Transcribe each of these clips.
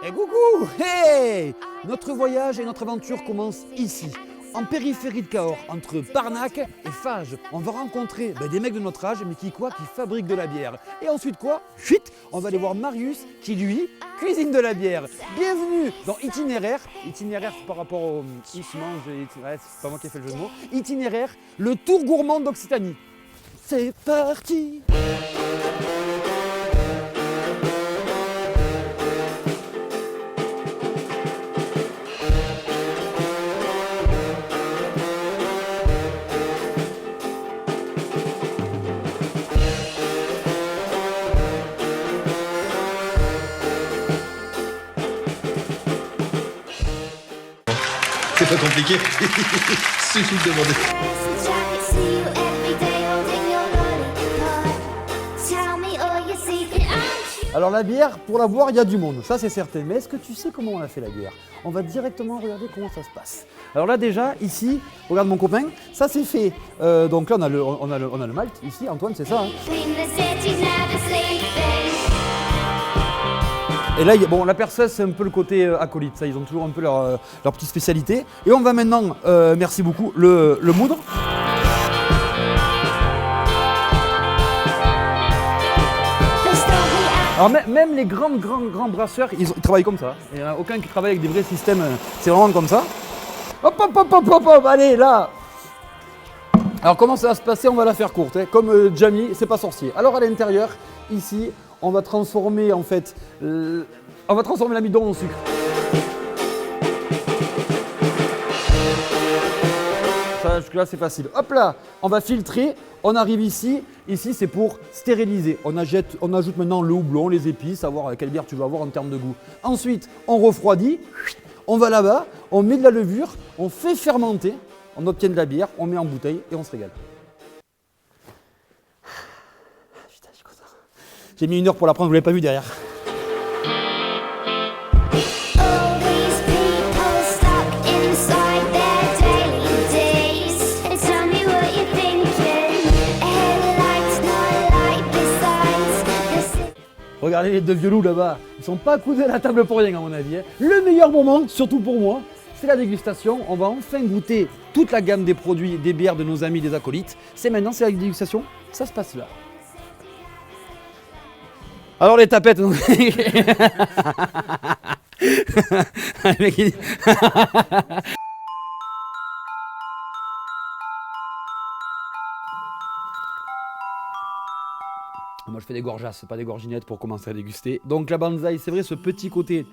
Et coucou! Hey! Notre voyage et notre aventure commencent ici, en périphérie de Cahors, entre Parnac et Fage. On va rencontrer des mecs de notre âge, mais qui fabriquent de la bière. Et ensuite quoi? Chut! On va aller voir Marius, qui lui, cuisine de la bière. Bienvenue dans Itinéraire. Itinéraire par rapport au... Il se mange, ouais, c'est pas moi qui ai fait le jeu de mots. Itinéraire, le tour gourmand d'Occitanie. C'est parti! C'est pas compliqué, suffit de demander. Alors la bière, pour la boire, il y a du monde, ça c'est certain. Mais est-ce que tu sais comment on a fait la bière? On va directement regarder comment ça se passe. Alors là déjà, ici, regarde mon copain, ça c'est fait. Donc là on a le malt, ici, Antoine, c'est ça. Hein. Et là, bon, la perceuse, c'est un peu le côté acolyte, ça, ils ont toujours un peu leur petite spécialité. Et on va maintenant, merci beaucoup, le moudre. Alors même les grands brasseurs, ils travaillent comme ça. Il n'y en a aucun qui travaille avec des vrais systèmes, c'est vraiment comme ça. Hop, hop, hop, hop, hop, hop, allez, là. Alors comment ça va se passer? On va la faire courte, hein. Comme Jamie, c'est pas sorcier. Alors à l'intérieur, ici, on va transformer en fait, on va transformer l'amidon en sucre. Ça, jusque là c'est facile. Hop là, on va filtrer, on arrive ici. Ici c'est pour stériliser. On ajoute maintenant le houblon, les épices, savoir quelle bière tu vas avoir en termes de goût. Ensuite, on refroidit, on va là-bas, on met de la levure, on fait fermenter, on obtient de la bière, on met en bouteille et on se régale. J'ai mis 1 heure pour la prendre, vous ne l'avez pas vu derrière. Regardez les deux vieux loups là-bas, ils sont pas accoudés à la table pour rien à mon avis. Hein. Le meilleur moment, surtout pour moi, c'est la dégustation. On va enfin goûter toute la gamme des produits, des bières de nos amis des acolytes. C'est maintenant, c'est la dégustation, ça se passe là. Alors les tapettes. Le mec, il... Moi je fais des gorgeasses, pas des gorginettes pour commencer à déguster. Donc la Banzai, c'est vrai, ce petit côté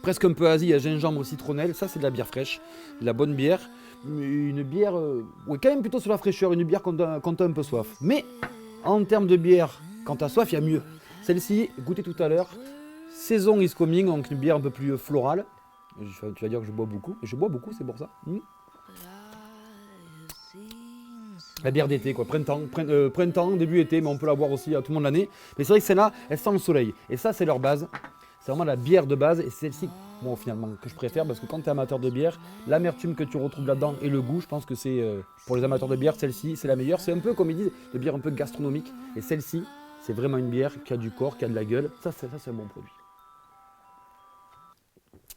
presque un peu Asie, à gingembre citronnelle, ça c'est de la bière fraîche, de la bonne bière. Une bière, ouais, quand même plutôt sur la fraîcheur, une bière quand t'as un peu soif. Mais en termes de bière, quand t'as soif, il y a mieux. Celle-ci, goûtez tout à l'heure, Saison is coming, donc une bière un peu plus florale. Tu vas dire que je bois beaucoup, et je bois beaucoup, c'est pour ça. La bière d'été, quoi, printemps, début été, mais on peut la boire aussi à tout le monde l'année. Mais c'est vrai que celle-là, elle sent le soleil. Et ça, c'est leur base. C'est vraiment la bière de base, et c'est celle-ci, bon, finalement, que je préfère, parce que quand tu es amateur de bière, l'amertume que tu retrouves là-dedans et le goût, je pense que c'est, pour les amateurs de bière, celle-ci, c'est la meilleure. C'est un peu, comme ils disent, de bière un peu gastronomique. Et celle-ci, c'est vraiment une bière qui a du corps, qui a de la gueule. Ça, c'est un bon produit.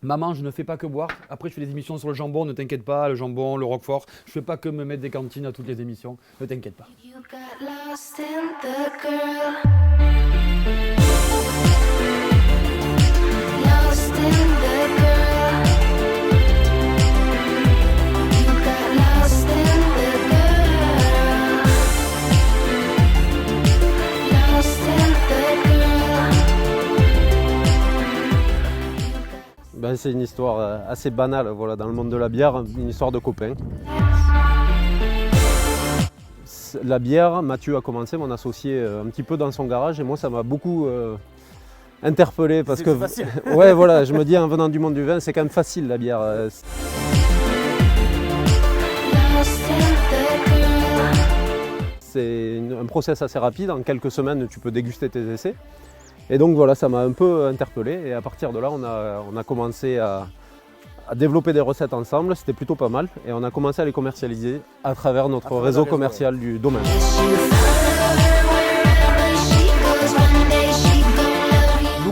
Maman, je ne fais pas que boire. Après, je fais des émissions sur le jambon, ne t'inquiète pas, le jambon, le roquefort. Je fais pas que me mettre des cantines à toutes les émissions, ne t'inquiète pas. Ben, c'est une histoire assez banale, voilà, dans le monde de la bière, une histoire de copains. La bière, Mathieu a commencé, mon associé, un petit peu dans son garage, et moi ça m'a beaucoup interpellé parce que facile. Ouais, voilà, je me dis en venant du monde du vin, c'est quand même facile la bière. C'est un process assez rapide, en quelques semaines tu peux déguster tes essais. Et donc voilà, ça m'a un peu interpellé, et à partir de là on a commencé à développer des recettes ensemble, c'était plutôt pas mal, et on a commencé à les commercialiser à travers notre réseau commercial du domaine.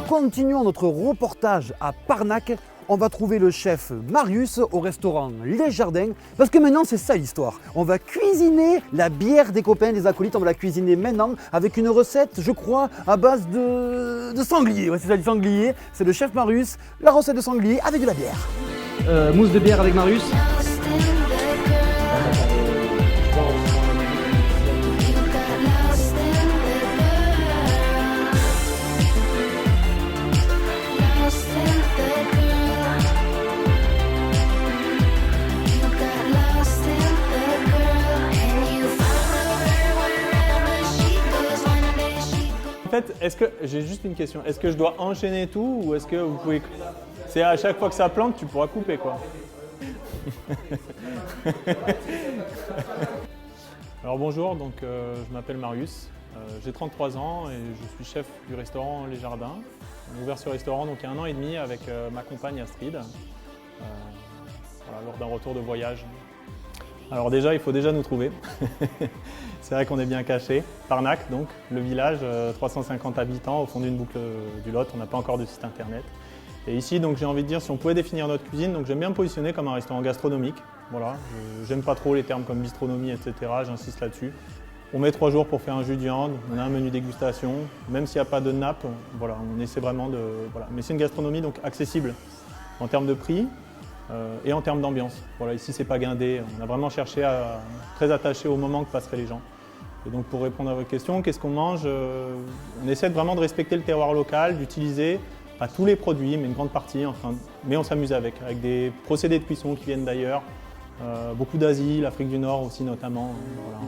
continuons notre reportage à Parnac. On va trouver le chef Marius au restaurant Les Jardins, parce que maintenant c'est ça l'histoire. On va cuisiner la bière des copains, des acolytes, on va la cuisiner maintenant avec une recette, je crois, à base de sanglier. Ouais, c'est ça, du sanglier. C'est le chef Marius, la recette de sanglier avec de la bière. Mousse de bière avec Marius. En fait, est-ce que j'ai juste une question. Est-ce que je dois enchaîner tout ou est-ce que vous pouvez. C'est à chaque fois que ça plante, tu pourras couper quoi. Alors bonjour, donc je m'appelle Marius, j'ai 33 ans et je suis chef du restaurant Les Jardins. On a ouvert ce restaurant donc il y a 1 an et demi avec ma compagne Astrid, voilà, lors d'un retour de voyage. Alors déjà, il faut déjà nous trouver. C'est vrai qu'on est bien caché. Parnac, donc, le village, 350 habitants au fond d'une boucle du Lot. On n'a pas encore de site internet. Et ici, donc, j'ai envie de dire, si on pouvait définir notre cuisine, donc j'aime bien me positionner comme un restaurant gastronomique. Voilà, j'aime pas trop les termes comme bistronomie, etc. J'insiste là-dessus. On met 3 jours pour faire un jus de viande, on a un menu dégustation, même s'il n'y a pas de nappe, voilà, on essaie vraiment de. Voilà. Mais c'est une gastronomie donc accessible en termes de prix. Et en termes d'ambiance. Voilà, ici c'est pas guindé, on a vraiment cherché à très attaché au moment que passeraient les gens. Et donc pour répondre à votre question, qu'est-ce qu'on mange? On essaie vraiment de respecter le terroir local, d'utiliser pas tous les produits, mais une grande partie, enfin, mais on s'amuse avec des procédés de cuisson qui viennent d'ailleurs, beaucoup d'Asie, l'Afrique du Nord aussi notamment. Voilà.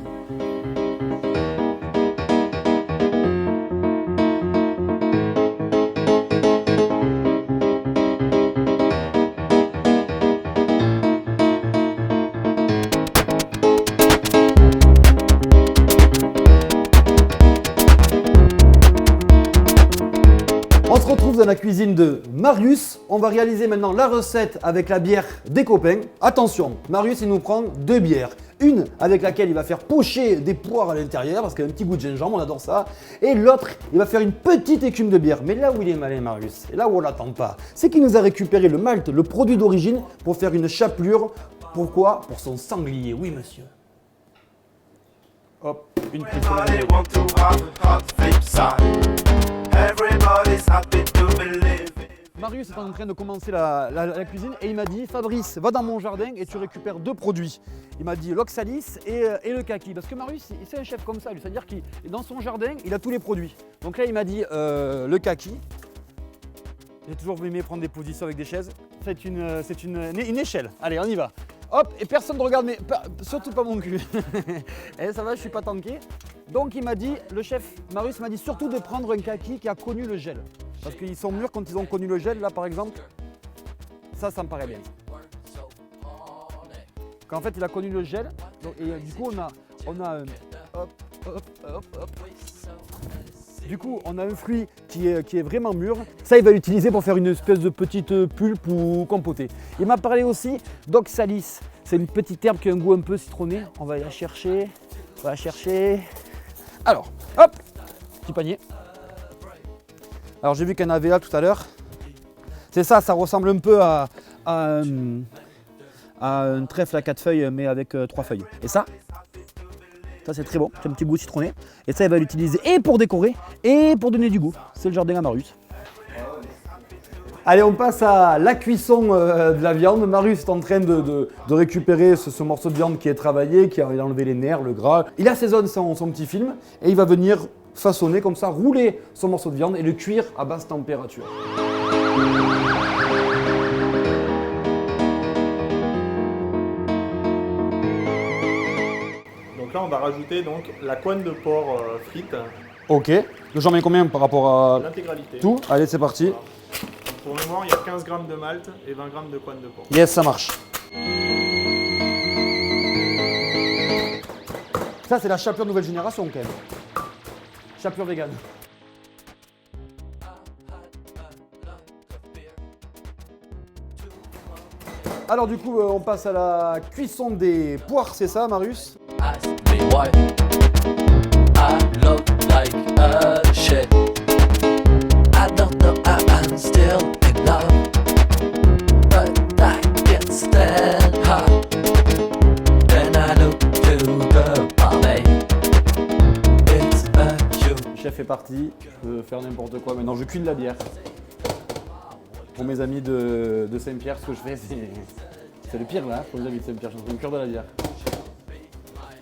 On se retrouve dans la cuisine de Marius. On va réaliser maintenant la recette avec la bière des copains. Attention, Marius il nous prend 2 bières. Une avec laquelle il va faire pocher des poires à l'intérieur parce qu'il y a un petit goût de gingembre, on adore ça. Et l'autre, il va faire une petite écume de bière. Mais là où il est malin Marius, et là où on l'attend pas, c'est qu'il nous a récupéré le malt, le produit d'origine, pour faire une chapelure. Pourquoi? Pour son sanglier. Oui monsieur. Hop, une petite. Marius est en train de commencer la cuisine et il m'a dit Fabrice, va dans mon jardin et tu récupères 2 produits. Il m'a dit l'oxalis et le kaki. Parce que Marius, c'est un chef comme ça, c'est-à-dire qu'il dans son jardin, il a tous les produits. Donc là, il m'a dit le kaki. J'ai toujours aimé prendre des positions avec des chaises. C'est une échelle. Allez, on y va. Hop, et personne ne regarde, mais surtout pas mon cul. Et ça va, je suis pas tanké. Donc il m'a dit, le chef Marius m'a dit surtout de prendre un kaki qui a connu le gel. Parce qu'ils sont mûrs quand ils ont connu le gel, là par exemple. Ça me paraît bien. Quand en fait il a connu le gel, donc, et du coup on a un. Hop, hop, hop, hop. Du coup, on a un fruit qui est vraiment mûr. Ça, il va l'utiliser pour faire une espèce de petite pulpe ou compotée. Il m'a parlé aussi d'oxalis. C'est une petite herbe qui a un goût un peu citronné. On va la chercher. Alors, hop, petit panier. Alors, j'ai vu qu'il y en avait là tout à l'heure. C'est ça ressemble un peu à un trèfle à 4 feuilles, mais avec 3 feuilles. Et ça c'est très bon, c'est un petit goût citronné. Et ça, il va l'utiliser et pour décorer et pour donner du goût. C'est le jardin à Marius. Allez, on passe à la cuisson de la viande. Marius est en train de récupérer ce morceau de viande qui est travaillé, qui a enlevé les nerfs, le gras. Il assaisonne son petit film et il va venir façonner comme ça, rouler son morceau de viande et le cuire à basse température. Là, on va rajouter donc la couenne de porc frite. Ok. J'en mets combien par rapport à l'intégralité? Tout. Allez, c'est parti. Voilà. Pour le moment, il y a 15 grammes de malt et 20 grammes de couenne de porc. Yes, ça marche. Ça, c'est la chapelure nouvelle génération quand même. Chapelure vegan. Alors du coup, on passe à la cuisson des poires, c'est ça, Marius? I look like a shit. I don't know. parti, je peux faire n'importe quoi. Maintenant, je cuis de la bière. Pour mes amis de Saint-Pierre, ce que je fais, c'est le pire là, pour les amis de Saint-Pierre, je suis en train de cuire de la bière.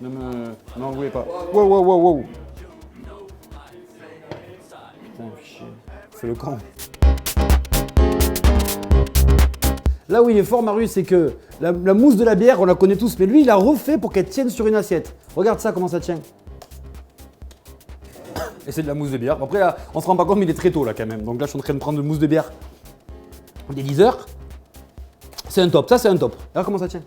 Ne m'en voulez pas. Wow, wow, wow, wow. Putain, chier. C'est le camp. Là où il est fort, Marius, c'est que la mousse de la bière, on la connaît tous, mais lui, il a refait pour qu'elle tienne sur une assiette. Regarde ça, comment ça tient. Et c'est de la mousse de bière. Après, là, on se rend pas compte, mais il est très tôt là quand même. Donc là, je suis en train de prendre de mousse de bière des 10 heures. C'est un top, ça c'est un top. Regarde comment ça tient.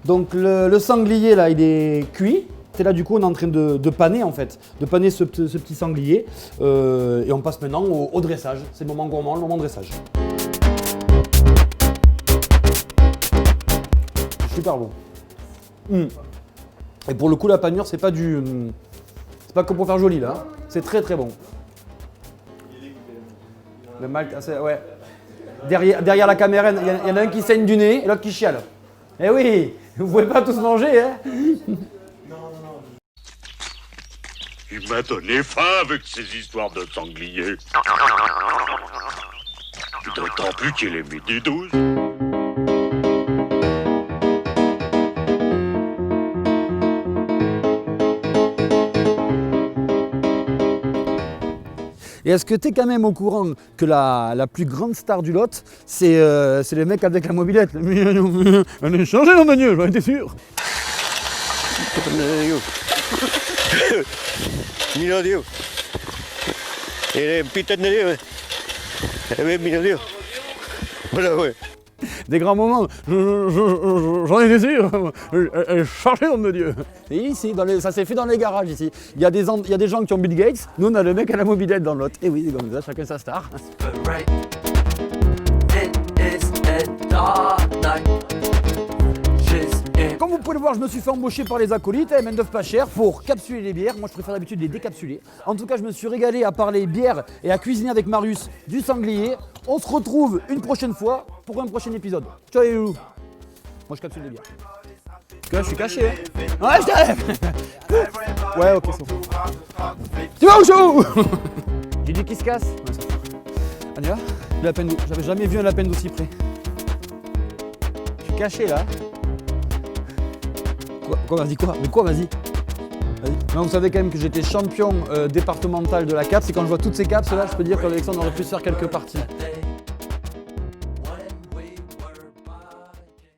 Donc le sanglier là, il est cuit. Et là, du coup, on est en train de paner en fait, de paner ce petit sanglier. Et on passe maintenant au dressage. C'est le moment gourmand, le moment de dressage. Super bon. Et pour le coup, la panure, c'est pas que pour faire joli là. Hein. C'est très très bon. Le malt, ouais. Derrière la caméra, il y en a un qui saigne du nez et l'autre qui chiale. Eh oui, vous pouvez pas tous manger, hein. Il m'a donné faim avec ces histoires de sanglier. D'autant plus qu'il est midi 12. Et est-ce que tu es quand même au courant que la plus grande star du Lot, c'est le mec avec la mobilette. On est changé, nom de Dieu, j'en étais sûr. Mira Dios. Eres pita de Dios. Mira Dios. Voilà, ouais. Des grands moments, j'en étais sûr, chargé nom de Dieu. Et ici, ça s'est fait dans les garages ici. Il y a des gens qui ont Bill Gates, nous on a le mec à la mobilette dans l'autre. Et oui, c'est comme ça, chacun sa star. Comme vous pouvez le voir, je me suis fait embaucher par les acolytes, main-d'œuvre pas chère, pour capsuler les bières. Moi je préfère d'habitude les décapsuler. En tout cas, je me suis régalé à parler bière et à cuisiner avec Marius du sanglier. On se retrouve une prochaine fois pour un prochain épisode. Ciao les loulous. Moi je capsule les bières. Parce que là je suis caché. Hein. Ouais, je t'arrête. Ouais, ok, c'est bon. Tu vas au show. J'ai dit qu'il se casse. Ouais, ça va. On y va. J'avais jamais vu un lapin d'aussi près. Je suis caché là. Quoi, vas-y, quoi? Mais quoi, vas-y? Vas-y. Vous savez quand même que j'étais champion départemental de la cape. C'est quand je vois toutes ces capes là, je peux dire qu'Alexandre aurait pu se faire quelques parties.